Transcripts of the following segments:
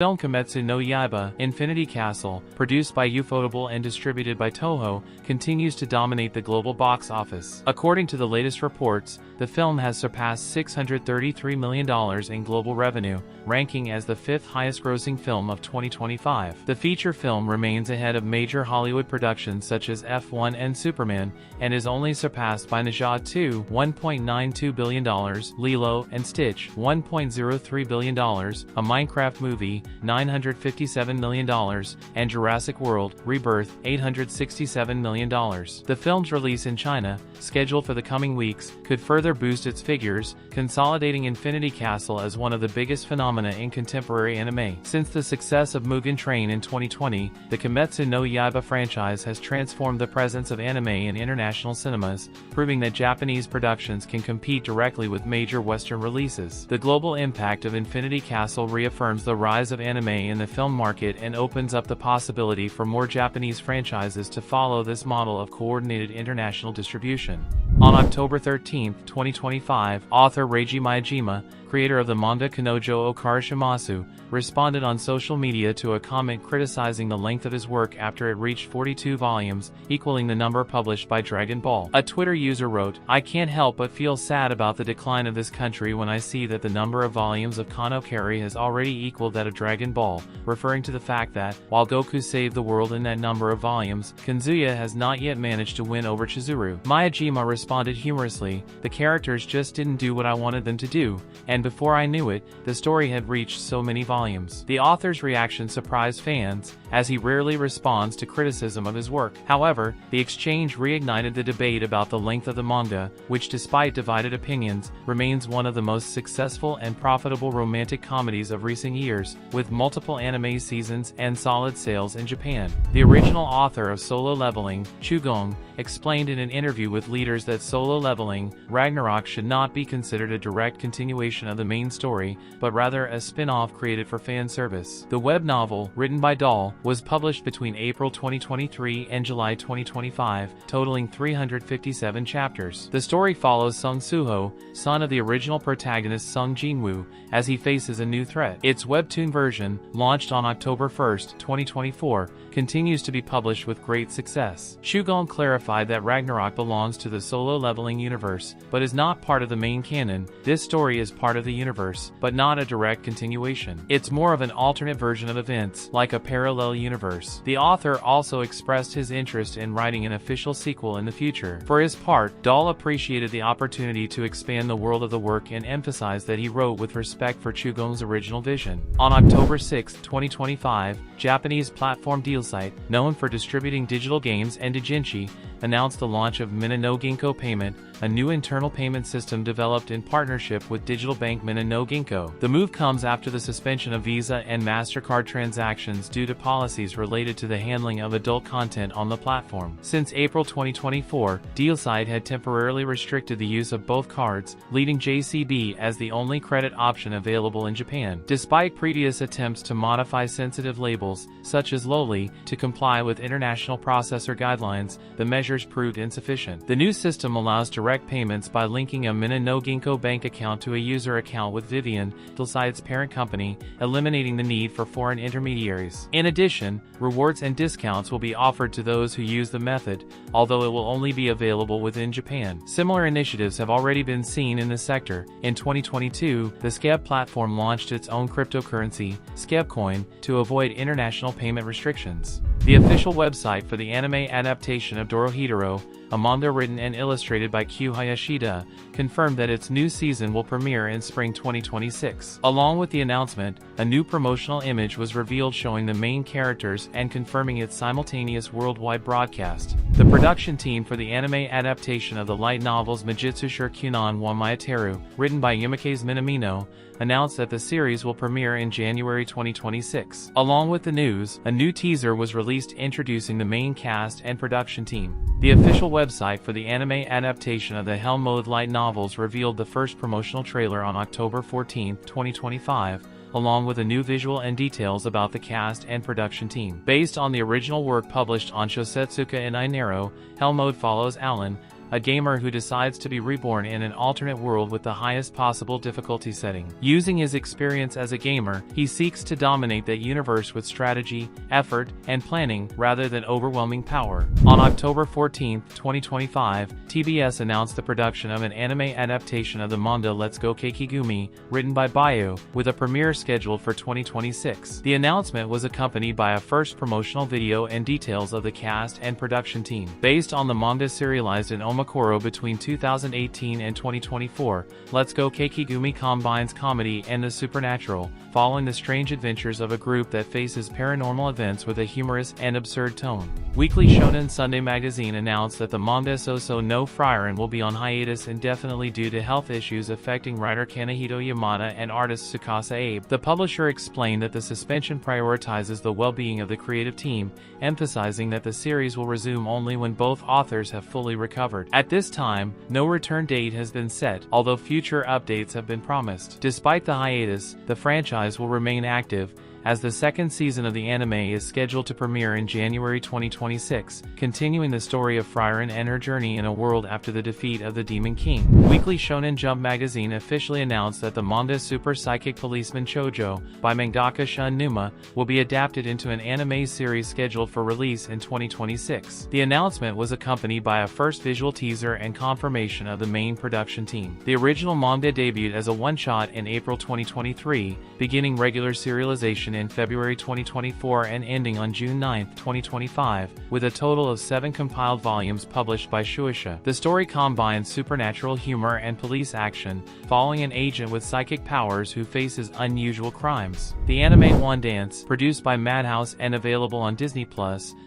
Film Kimetsu no Yaiba, Infinity Castle, produced by Ufotable and distributed by Toho, continues to dominate the global box office. According to the latest reports, the film has surpassed $633 million in global revenue, ranking as the fifth highest-grossing film of 2025. The feature film remains ahead of major Hollywood productions such as F1 and Superman, and is only surpassed by Naja 2, $1.92 billion, Lilo and Stitch, $1.03 billion, a Minecraft movie, $957 million, and Jurassic World: Rebirth, $867 million. The film's release in China, scheduled for the coming weeks, could further boost its figures, consolidating Infinity Castle as one of the biggest phenomena in contemporary anime. Since the success of Mugen Train in 2020, the Kimetsu no Yaiba franchise has transformed the presence of anime in international cinemas, proving that Japanese productions can compete directly with major Western releases. The global impact of Infinity Castle reaffirms the rise of anime in the film market and opens up the possibility for more Japanese franchises to follow this model of coordinated international distribution. On October 13, 2025, author Reiji Miyajima, creator of the manga Kanojo Okarishimasu, responded on social media to a comment criticizing the length of his work after it reached 42 volumes, equaling the number published by Dragon Ball. A Twitter user wrote, "I can't help but feel sad about the decline of this country when I see that the number of volumes of Kanokari has already equaled that of Dragon Ball," referring to the fact that, while Goku saved the world in that number of volumes, Kanzuya has not yet managed to win over Chizuru. Miyajima responded humorously, "The characters just didn't do what I wanted them to do, and before I knew it, the story had reached so many volumes." The author's reaction surprised fans, as he rarely responds to criticism of his work. However, the exchange reignited the debate about the length of the manga, which despite divided opinions, remains one of the most successful and profitable romantic comedies of recent years, with multiple anime seasons and solid sales in Japan. The original author of Solo Leveling, Chugong, explained in an interview with leaders that Solo Leveling, Ragnarok should not be considered a direct continuation of the main story, but rather a spin-off created for fan service. The web novel, written by Dahl, was published between April 2023 and July 2025, totaling 357 chapters. The story follows Sung Suho, son of the original protagonist Sung Jinwoo, as he faces a new threat. Its webtoon version, launched on October 1, 2024, continues to be published with great success. Chugong clarified that Ragnarok belongs to the Solo Leveling universe, but is not part of the main canon. This story is part of the universe, but not a direct continuation. It's more of an alternate version of events, like a parallel universe. The author also expressed his interest in writing an official sequel in the future. For his part, Dahl appreciated the opportunity to expand the world of the work and emphasized that he wrote with respect for Chugong's original vision. On October 6, 2025, Japanese platform DLsite, known for distributing digital games and doujinshi, announced the launch of Mina no Ginko Payment, a new internal payment system developed in partnership with digital bank Mina no Ginko. The move comes after the suspension of Visa and MasterCard transactions due to policies related to the handling of adult content on the platform. Since April 2024, DLsite had temporarily restricted the use of both cards, leaving JCB as the only credit option available in Japan. Despite previous attempts to modify sensitive labels, such as lowly, to comply with international processor guidelines, the measures proved insufficient. The new system allows direct payments by linking a Mina no Ginko bank account to a user account with Vivian, DLsite's parent company, eliminating the need for foreign intermediaries. In addition, rewards and discounts will be offered to those who use the method, although it will only be available within Japan. Similar initiatives have already been seen in the sector. In 2022, the Skeb platform launched its own cryptocurrency, Skebcoin, to avoid international payment restrictions. The official website for the anime adaptation of Dorohedoro, a manga written and illustrated by Q Hayashida, confirmed that its new season will premiere in spring 2026. Along with the announcement, a new promotional image was revealed showing the main characters and confirming its simultaneous worldwide broadcast. The production team for the anime adaptation of the light novels Majutsu-shi Kunon wa Mieteiru, written by Yumike's Minamino, announced that the series will premiere in January 2026. Along with the news, a new teaser was released introducing the main cast and production team. The official website for the anime adaptation of the Helmode light novels revealed the first promotional trailer on October 14, 2025, along with a new visual and details about the cast and production team. Based on the original work published on Shosetsuka and Inero, Helmode follows Alan, a gamer who decides to be reborn in an alternate world with the highest possible difficulty setting. Using his experience as a gamer, he seeks to dominate that universe with strategy, effort, and planning rather than overwhelming power. On October 14, 2025, TBS announced the production of an anime adaptation of the manga Let's Go Kaiki-gumi, written by Bio, with a premiere scheduled for 2026. The announcement was accompanied by a first promotional video and details of the cast and production team. Based on the manga serialized in Omakoro between 2018 and 2024, Let's Go Kaiki-gumi combines comedy and the supernatural, following the strange adventures of a group that faces paranormal events with a humorous and absurd tone. Weekly Shonen Sunday magazine announced that the manga Sousou no Frieren will be on hiatus indefinitely due to health issues affecting writer Kanehito Yamada and artist Tsukasa Abe. The publisher explained that the suspension prioritizes the well-being of the creative team, emphasizing that the series will resume only when both authors have fully recovered. At this time, no return date has been set, although future updates have been promised. Despite the hiatus, the franchise will remain active, as the second season of the anime is scheduled to premiere in January 2026, continuing the story of Frieren and her journey in a world after the defeat of the Demon King. Weekly Shonen Jump magazine officially announced that the manga Super Psychic Policeman Chojo, by mangaka Shun Numa, will be adapted into an anime series scheduled for release in 2026. The announcement was accompanied by a first visual teaser and confirmation of the main production team. The original manga debuted as a one-shot in April 2023, beginning regular serialization in February 2024 and ending on June 9, 2025, with a total of 7 compiled volumes published by Shueisha. The story combines supernatural humor and police action, following an agent with psychic powers who faces unusual crimes. The anime Wandance, produced by Madhouse and available on Disney+,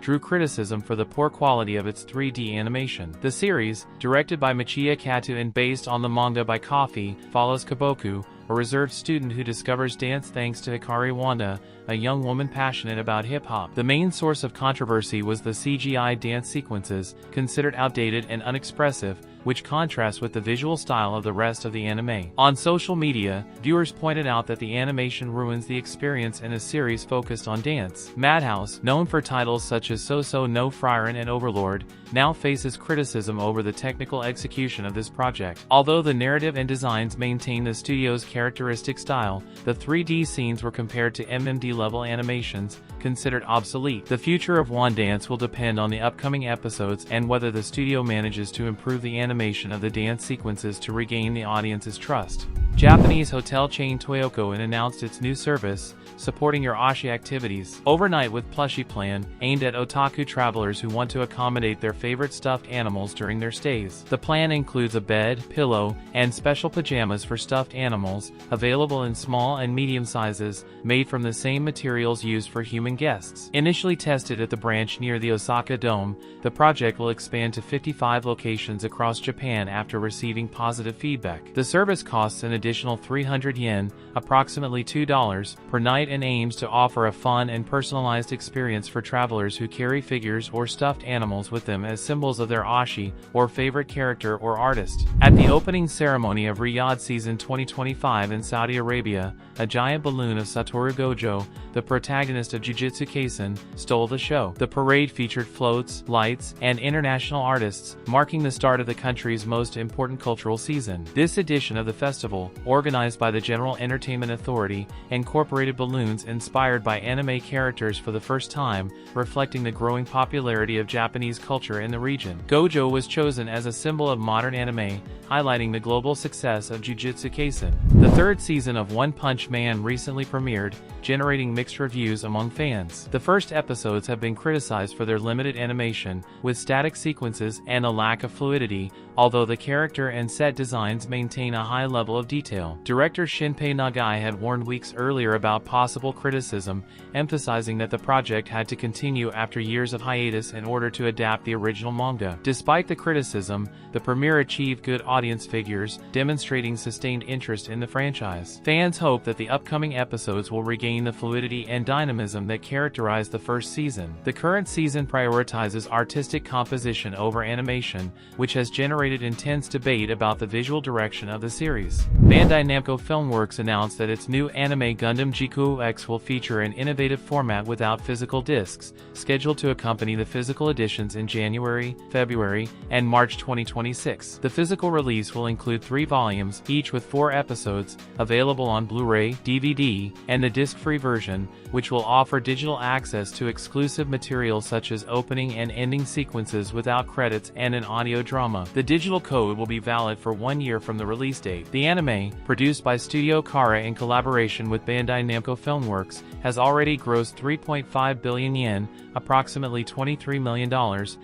drew criticism for the poor quality of its 3D animation. The series, directed by Michiya Kato and based on the manga by Coffee, follows Kaboku, a reserved student who discovers dance thanks to Hikari Wanda, a young woman passionate about hip-hop. The main source of controversy was the CGI dance sequences, considered outdated and unexpressive, which contrasts with the visual style of the rest of the anime. On social media, viewers pointed out that the animation ruins the experience in a series focused on dance. Madhouse, known for titles such as Sousou no Frieren and Overlord, now faces criticism over the technical execution of this project. Although the narrative and designs maintain the studio's characteristic style, the 3D scenes were compared to MMD-level animations, considered obsolete. The future of Wandance will depend on the upcoming episodes and whether the studio manages to improve the animation of the dance sequences to regain the audience's trust. Japanese hotel chain Toyoko announced its new service, supporting your ashi activities. Overnight with Plushie plan, aimed at otaku travelers who want to accommodate their favorite stuffed animals during their stays. The plan includes a bed, pillow, and special pajamas for stuffed animals, available in small and medium sizes, made from the same materials used for human guests. Initially tested at the branch near the Osaka Dome, the project will expand to 55 locations across Japan after receiving positive feedback. The service costs an additional 300 yen, approximately $2, per night and aims to offer a fun and personalized experience for travelers who carry figures or stuffed animals with them as symbols of their ashi, or favorite character or artist. At the opening ceremony of Riyadh Season 2025 in Saudi Arabia, a giant balloon of Satoru Gojo, the protagonist of Jujutsu Kaisen, stole the show. The parade featured floats, lights, and international artists, marking the start of the country's most important cultural season. This edition of the festival, organized by the General Entertainment Authority, incorporated balloons inspired by anime characters for the first time, reflecting the growing popularity of Japanese culture in the region. Gojo was chosen as a symbol of modern anime, highlighting the global success of Jujutsu Kaisen. The third season of One Punch Man recently premiered, generating mixed reviews among fans. The first episodes have been criticized for their limited animation, with static sequences and a lack of fluidity, although the character and set designs maintain a high level of detail. Director Shinpei Nagai had warned weeks earlier about possible criticism, emphasizing that the project had to continue after years of hiatus in order to adapt the original manga. Despite the criticism, the premiere achieved good audience figures, demonstrating sustained interest in the franchise. Fans hope that the upcoming episodes will regain the fluidity and dynamism that characterized the first season. The current season prioritizes artistic composition over animation, which has generated intense debate about the visual direction of the series. Bandai Namco Filmworks announced that its new anime Gundam GQuuuuuX will feature an innovative format without physical discs, scheduled to accompany the physical editions in January, February, and March 2026. The physical release will include 3 volumes, each with 4 episodes, available on Blu-ray, DVD, and the disc-free version, which will offer digital access to exclusive material such as opening and ending sequences without credits and an audio drama. The digital code will be valid for 1 year from the release date. The anime, produced by Studio Kara in collaboration with Bandai Namco Filmworks, has already grossed 3.5 billion yen, approximately $23 million,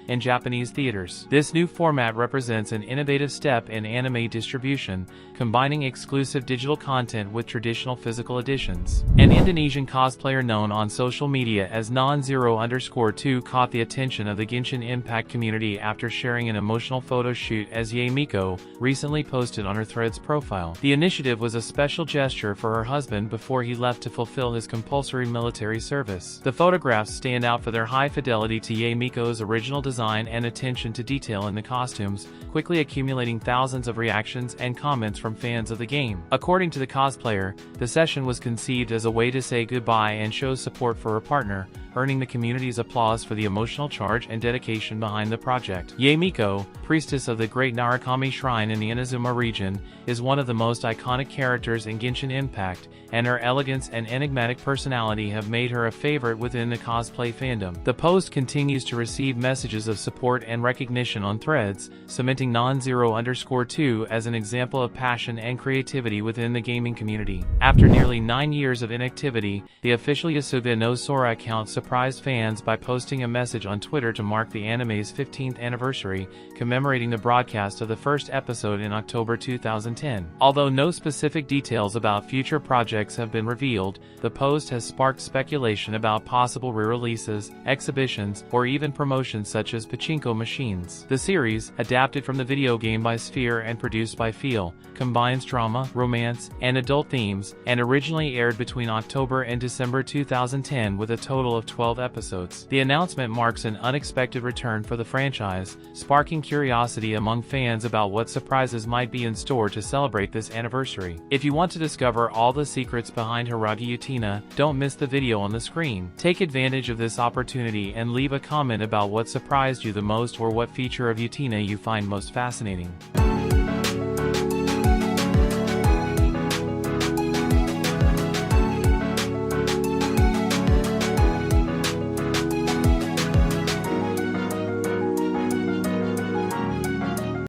in Japanese theaters. This new format represents an innovative step in anime distribution, combining exclusive digital content with traditional physical editions. An Indonesian cosplayer known on social media as non-0_2 caught the attention of the Genshin Impact community after sharing an emotional photo shoot as Yamiko, recently posted on her Threads profile. The initiative was a special gesture for her husband before he left to fulfill his compulsory military service. The photographs stand out for their high fidelity to Yamiko's original design and attention to detail in the costumes, quickly accumulating thousands of reactions and comments from fans of the game. According to the cosplayer, the session was conceived as a way to say goodbye and show support for her partner, earning the community's applause for the emotional charge and dedication behind the project. Yamiko, priestess of the Great Narukami Shrine in the Inazuma region, is one of the most iconic characters in Genshin Impact, and her elegance and enigmatic personality have made her a favorite within the cosplay fandom. The post continues to receive messages of support and recognition on Threads, cementing non-0_2 as an example of passion and creativity within the gaming community. After nearly 9 years of inactivity, the official Yosuga no Sora account surprised fans by posting a message on Twitter to mark the anime's 15th anniversary, commemorating the broadcast of the first episode in October 2010. Although no specific details about future projects have been revealed, the post has sparked speculation about possible re-releases, exhibitions, or even promotions such as pachinko machines. The series, adapted from the video game by Sphere and produced by Feel, combines drama, romance, and adult themes, and originally aired between October and December 2010 with a total of 12 episodes. The announcement marks an unexpected return for the franchise, sparking curiosity among fans about what surprises might be in store to celebrate this anniversary. If you want to discover all the secrets behind Hiragi Utena, don't miss the video on the screen. Take advantage of this opportunity and leave a comment about what surprised you the most or what feature of Utena you find most fascinating.